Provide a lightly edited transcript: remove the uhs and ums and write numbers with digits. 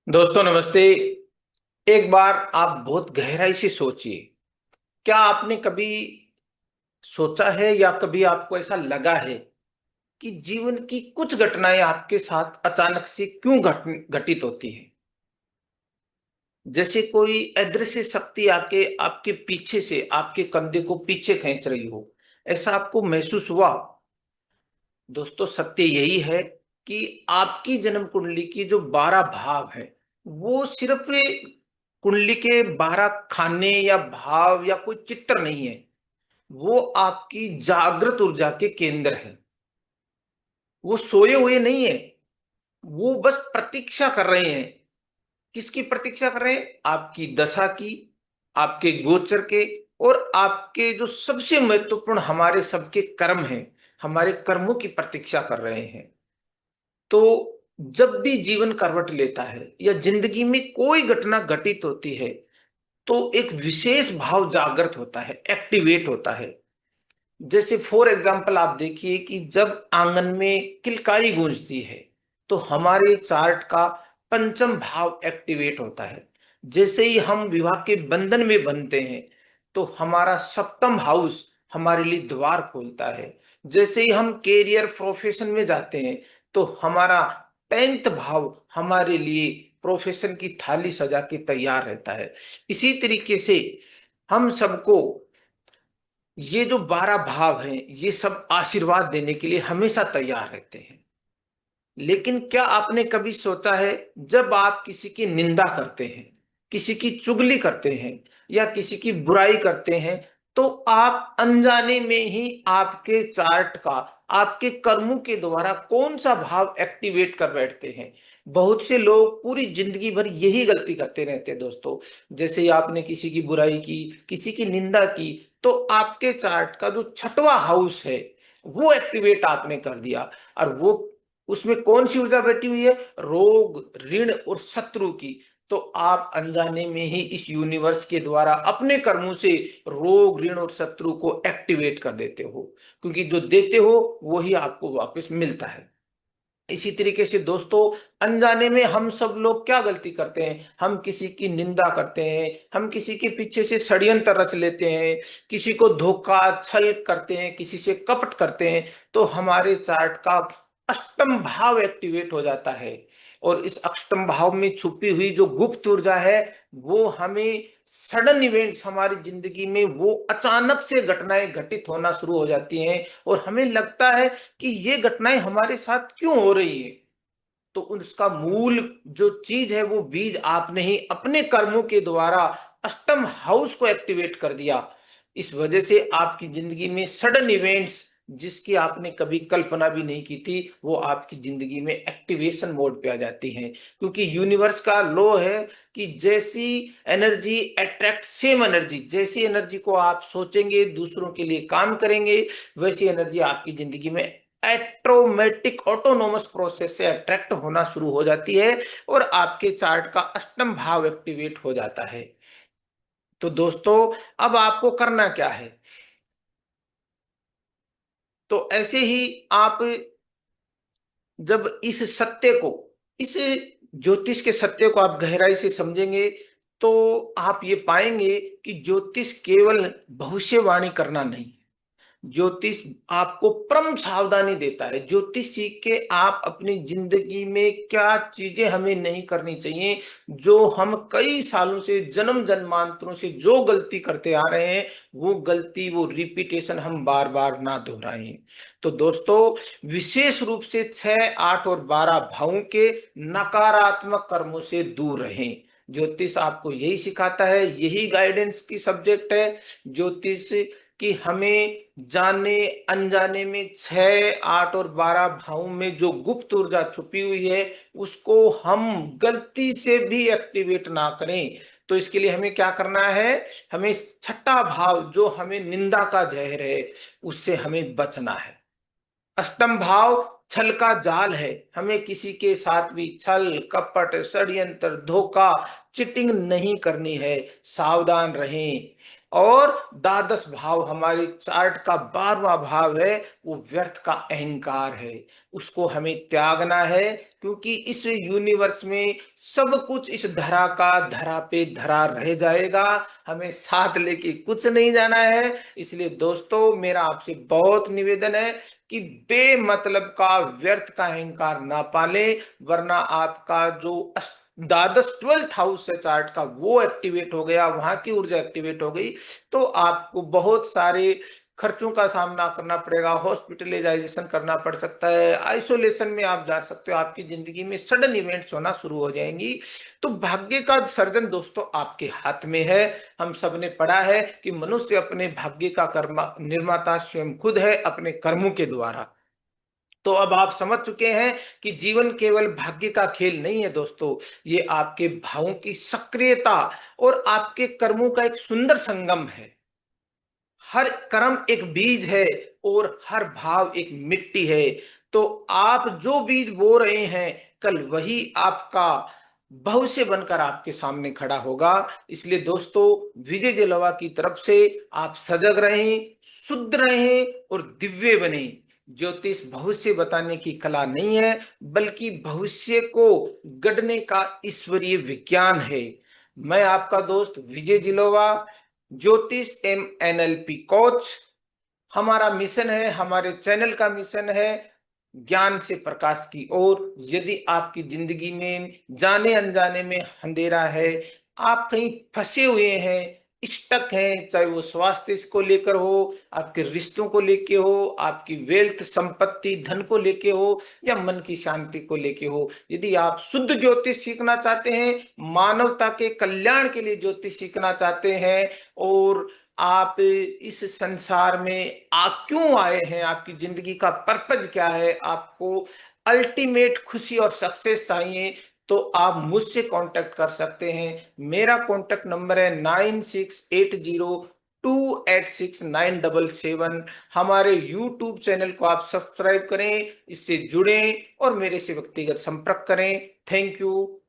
दोस्तों नमस्ते। एक बार आप बहुत गहराई से सोचिए। क्या आपने कभी सोचा है या कभी आपको ऐसा लगा है कि जीवन की कुछ घटनाएं आपके साथ अचानक से क्यों घटित होती हैं? जैसे कोई अदृश्य शक्ति आके आपके पीछे से आपके कंधे को पीछे खींच रही हो। ऐसा आपको महसूस हुआ? दोस्तों सत्य यही है कि आपकी जन्म कुंडली की जो 12 भाव है, वो सिर्फ कुंडली के 12 खाने या भाव या कोई चित्र नहीं है। वो आपकी जागृत ऊर्जा के केंद्र है। वो सोए हुए नहीं है। वो बस प्रतीक्षा कर रहे हैं। किसकी प्रतीक्षा कर रहे हैं? आपकी दशा की, आपके गोचर के, और आपके जो सबसे महत्वपूर्ण हमारे सबके कर्म हैं, हमारे कर्मों की प्रतीक्षा कर रहे हैं। तो जब भी जीवन करवट लेता है या जिंदगी में कोई घटना घटित होती है, तो एक विशेष भाव जागृत होता है, एक्टिवेट होता है। जैसे फॉर एग्जांपल आप देखिए कि जब आंगन में किलकारी गूंजती है, तो हमारे चार्ट का पंचम भाव एक्टिवेट होता है। जैसे ही हम विवाह के बंधन में बनते हैं, तो हमारा सप्तम हाउस हमारे लिए द्वार खोलता है। जैसे ही हम कैरियर प्रोफेशन में जाते हैं, तो हमारा 10th भाव हमारे लिए प्रोफेशन की थाली सजा के तैयार रहता है। इसी तरीके से हम सबको ये जो 12 भाव हैं, ये सब आशीर्वाद देने के लिए हमेशा तैयार रहते हैं। लेकिन क्या आपने कभी सोचा है, जब आप किसी की निंदा करते हैं, किसी की चुगली करते हैं या किसी की बुराई करते हैं, तो आप अनजाने में ही आपके चार्ट का, आपके कर्मों के द्वारा कौन सा भाव एक्टिवेट कर बैठते हैं? बहुत से लोग पूरी जिंदगी भर यही गलती करते रहते हैं दोस्तों। जैसे ही आपने किसी की बुराई की, किसी की निंदा की, तो आपके चार्ट का जो छठवां हाउस है, वो एक्टिवेट आपने कर दिया। और वो, उसमें कौन सी ऊर्जा बैठी हुई है? रोग, ऋण और शत्रु की। तो आप अनजाने में ही इस यूनिवर्स के द्वारा अपने कर्मों से रोग, ऋण और शत्रु को एक्टिवेट कर देते हो, क्योंकि जो देते हो वही आपको वापस मिलता है। इसी तरीके से दोस्तों, अनजाने में हम सब लोग क्या गलती करते हैं? हम किसी की निंदा करते हैं, हम किसी के पीछे से षड्यंत्र रच लेते हैं, किसी को धोखा छल करते हैं, किसी से कपट करते हैं। तो हमारे चार्ट का अष्टम भाव एक्टिवेट हो जाता है। और इस अष्टम भाव में छुपी हुई जो गुप्त ऊर्जा है, वो हमें सडन इवेंट्स, हमारी जिंदगी में वो अचानक से घटनाएं घटित होना शुरू हो जाती हैं, और हमें लगता है कि ये घटनाएं हमारे साथ क्यों हो रही है। तो उसका मूल जो चीज है, वो बीज आपने ही अपने कर्मों के द्वारा अष्टम हाउस को एक्टिवेट कर दिया। इस वजह से आपकी जिंदगी में सडन इवेंट्स, जिसकी आपने कभी कल्पना भी नहीं की थी, वो आपकी जिंदगी में एक्टिवेशन मोड पे आ जाती हैं। क्योंकि यूनिवर्स का लॉ है कि जैसी एनर्जी अट्रैक्ट सेम एनर्जी। जैसी एनर्जी को आप सोचेंगे, दूसरों के लिए काम करेंगे, वैसी एनर्जी आपकी जिंदगी में ऑटोमेटिक, ऑटोनोमस प्रोसेस से अट्रैक्ट होना शुरू हो जाती है, और आपके चार्ट का अष्टम भाव एक्टिवेट हो जाता है। तो दोस्तों, अब आपको करना क्या है? तो ऐसे ही आप जब इस सत्य को, इस ज्योतिष के सत्य को आप गहराई से समझेंगे, तो आप ये पाएंगे कि ज्योतिष केवल भविष्यवाणी करना नहीं, ज्योतिष आपको परम सावधानी देता है। ज्योतिष सीख के आप अपनी जिंदगी में क्या चीजें हमें नहीं करनी चाहिए, जो हम कई सालों से, जन्म जन्मांतरों से जो गलती करते आ रहे हैं, वो गलती, वो रिपीटेशन हम बार बार ना दोहराएं। तो दोस्तों, विशेष रूप से 6, 8 और 12 भावों के नकारात्मक कर्मों से दूर रहें। ज्योतिष आपको यही सिखाता है, यही गाइडेंस की सब्जेक्ट है ज्योतिष, कि हमें जाने अनजाने में 6, 8 और 12 भावों में जो गुप्त ऊर्जा छुपी हुई है, उसको हम गलती से भी एक्टिवेट ना करें। तो इसके लिए हमें क्या करना है? हमें छठा भाव, जो हमें निंदा का जहर है, उससे हमें बचना है। अष्टम भाव छल का जाल है। हमें किसी के साथ भी छल, कपट, षड्यंत्र, धोखा, चिटिंग नहीं करनी है। सावधान रहें। और द्वादश भाव हमारे चार्ट का 12वां भाव है, वो व्यर्थ का अहंकार है। उसको हमें त्यागना है, क्योंकि इस यूनिवर्स में सब कुछ इस धरा का धरा पे धरा रह जाएगा, हमें साथ लेके कुछ नहीं जाना है। इसलिए दोस्तों मेरा आपसे बहुत निवेदन है कि बेमतलब का व्यर्थ का अहंकार ना पालें, वरना आपका जो द्वादश 12th हाउस से चार्ट का वो एक्टिवेट हो गया, वहां की ऊर्जा एक्टिवेट हो गई, तो आपको बहुत सारे खर्चों का सामना करना पड़ेगा, हॉस्पिटलाइजेशन करना पड़ सकता है, आइसोलेशन में आप जा सकते हो, आपकी जिंदगी में सडन इवेंट्स होना शुरू हो जाएंगी। तो भाग्य का सर्जन दोस्तों आपके हाथ में है। हम सबने पढ़ा है कि मनुष्य अपने भाग्य का कर्मा निर्माता स्वयं खुद है, अपने कर्मों के द्वारा। तो अब आप समझ चुके हैं कि जीवन केवल भाग्य का खेल नहीं है दोस्तों, ये आपके भावों की सक्रियता और आपके कर्मों का एक सुंदर संगम है। हर कर्म एक बीज है और हर भाव एक मिट्टी है। तो आप जो बीज बो रहे हैं, कल वही आपका भविष्य बनकर आपके सामने खड़ा होगा। इसलिए दोस्तों विजय जलवा की तरफ से आप सजग रहें, शुद्ध रहें और दिव्य बने। ज्योतिष भविष्य बताने की कला नहीं है, बल्कि भविष्य को गढ़ने का ईश्वरीय विज्ञान है। मैं आपका दोस्त विजय जिलोवा, ज्योतिष एम एनएलपी कोच। हमारा मिशन है, हमारे चैनल का मिशन है ज्ञान से प्रकाश की ओर। यदि आपकी जिंदगी में जाने अनजाने में अंधेरा है, आप कहीं फंसे हुए हैं, स्टक हैं, चाहे वो स्वास्थ्य को लेकर हो, आपके रिश्तों को लेके हो, आपकी वेल्थ संपत्ति धन को लेके हो, या मन की शांति को लेके हो, यदि आप शुद्ध ज्योतिष सीखना चाहते हैं, मानवता के कल्याण के लिए ज्योतिष सीखना चाहते हैं, और आप इस संसार में आ क्यों आए हैं, आपकी जिंदगी का पर्पज क्या है, आपको अल्टीमेट खुशी और सक्सेस चाहिए, तो आप मुझसे कांटेक्ट कर सकते हैं। मेरा कांटेक्ट नंबर है 9680286977। हमारे यूट्यूब चैनल को आप सब्सक्राइब करें, इससे जुड़ें और मेरे से व्यक्तिगत संपर्क करें। Thank you.